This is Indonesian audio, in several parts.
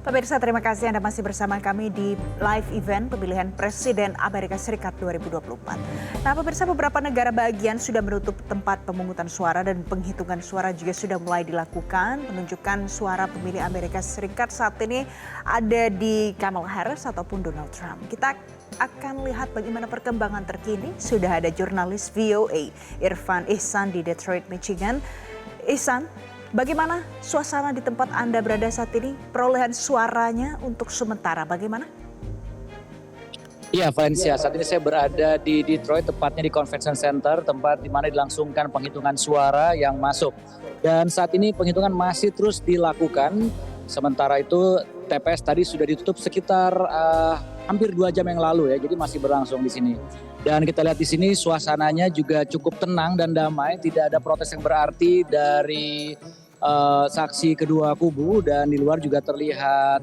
Pemirsa, terima kasih Anda masih bersama kami di live event pemilihan Presiden Amerika Serikat 2024. Nah, pemirsa, beberapa negara bagian sudah menutup tempat pemungutan suara dan penghitungan suara juga sudah mulai dilakukan. Penunjukan suara pemilih Amerika Serikat saat ini ada di Kamala Harris ataupun Donald Trump. Kita akan lihat bagaimana perkembangan terkini. Sudah ada jurnalis VOA Irfan Ihsan di Detroit, Michigan. Ihsan, bagaimana suasana di tempat Anda berada saat ini? Perolehan suaranya untuk sementara bagaimana? Iya, Valencia. Saat ini saya berada di Detroit, tepatnya di Convention Center, tempat di mana dilangsungkan penghitungan suara yang masuk. Dan saat ini penghitungan masih terus dilakukan. Sementara itu TPS tadi sudah ditutup sekitar hampir 2 jam yang lalu ya, jadi masih berlangsung di sini. Dan kita lihat di sini suasananya juga cukup tenang dan damai, tidak ada protes yang berarti dari saksi kedua kubu, dan di luar juga terlihat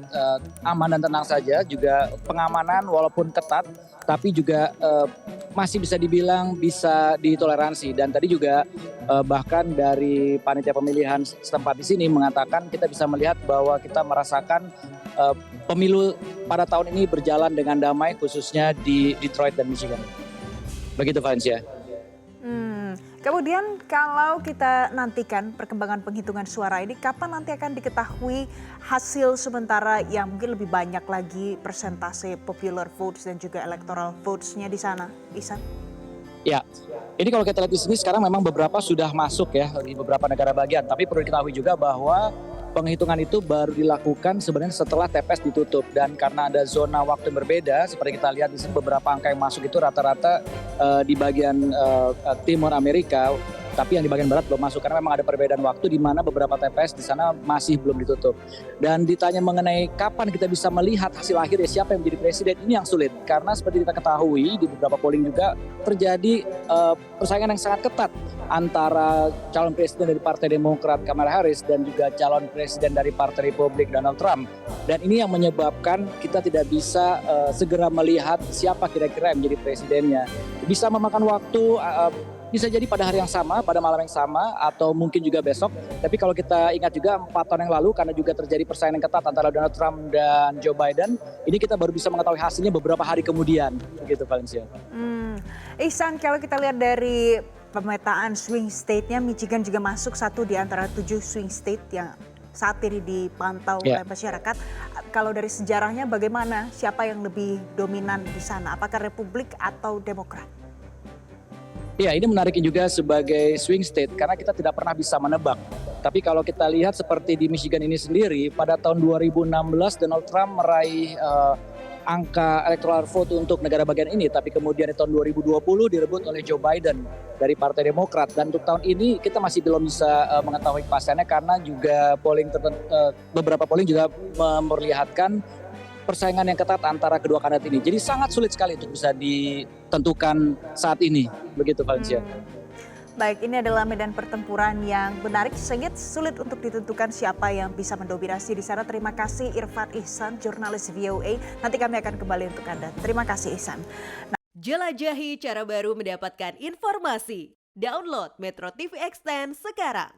aman dan tenang saja. Juga pengamanan walaupun ketat tapi juga masih bisa dibilang bisa ditoleransi. Dan tadi juga bahkan dari panitia pemilihan setempat di sini mengatakan kita bisa melihat bahwa kita merasakan pemilu pada tahun ini berjalan dengan damai, khususnya di Detroit dan Michigan. Begitu, Valencia. Kemudian kalau kita nantikan perkembangan penghitungan suara ini, kapan nanti akan diketahui hasil sementara yang mungkin lebih banyak lagi persentase popular votes dan juga electoral votes-nya di sana, Ihsan? Ya, ini kalau kita lihat di sini sekarang memang beberapa sudah masuk ya di beberapa negara bagian. Tapi perlu diketahui juga bahwa penghitungan itu baru dilakukan sebenarnya setelah TPS ditutup, dan karena ada zona waktu yang berbeda, seperti kita lihat di sini beberapa angka yang masuk itu rata-rata di bagian timur Amerika, tapi yang di bagian barat belum masuk karena memang ada perbedaan waktu di mana beberapa TPS di sana masih belum ditutup. Dan ditanya mengenai kapan kita bisa melihat hasil akhir ya siapa yang menjadi presiden, ini yang sulit karena seperti kita ketahui di beberapa polling juga terjadi persaingan yang sangat ketat antara calon presiden dari Partai Demokrat Kamala Harris dan juga calon presiden dari Partai Republik Donald Trump. Dan ini yang menyebabkan kita tidak bisa segera melihat siapa kira-kira yang menjadi presidennya. Bisa memakan waktu, bisa jadi pada hari yang sama, pada malam yang sama, atau mungkin juga besok. Tapi kalau kita ingat juga 4 tahun yang lalu, karena juga terjadi persaingan ketat antara Donald Trump dan Joe Biden, ini kita baru bisa mengetahui hasilnya beberapa hari kemudian. Begitu, Valencia. Ihsan, kalau kita lihat dari pemetaan swing state-nya, Michigan juga masuk satu di antara 7 swing state yang saat ini dipantau oleh masyarakat. Kalau dari sejarahnya bagaimana? Siapa yang lebih dominan di sana? Apakah Republik atau Demokrat? Ya, ini menariknya juga sebagai swing state karena kita tidak pernah bisa menebak. Tapi kalau kita lihat seperti di Michigan ini sendiri, pada tahun 2016 Donald Trump meraih angka electoral vote untuk negara bagian ini, tapi kemudian di tahun 2020 direbut oleh Joe Biden dari Partai Demokrat. Dan untuk tahun ini kita masih belum bisa mengetahui kepastiannya karena juga beberapa polling juga memperlihatkan persaingan yang ketat antara kedua kandidat ini. Jadi sangat sulit sekali untuk bisa ditentukan saat ini. Begitu, Valencia. Baik, ini adalah medan pertempuran yang menarik, sangat sulit untuk ditentukan siapa yang bisa mendominasi di sana. Terima kasih Irfan Ihsan, jurnalis VOA. Nanti kami akan kembali untuk Anda. Terima kasih, Ihsan. Jelajahi cara baru mendapatkan informasi. Download Metro TV Extend sekarang.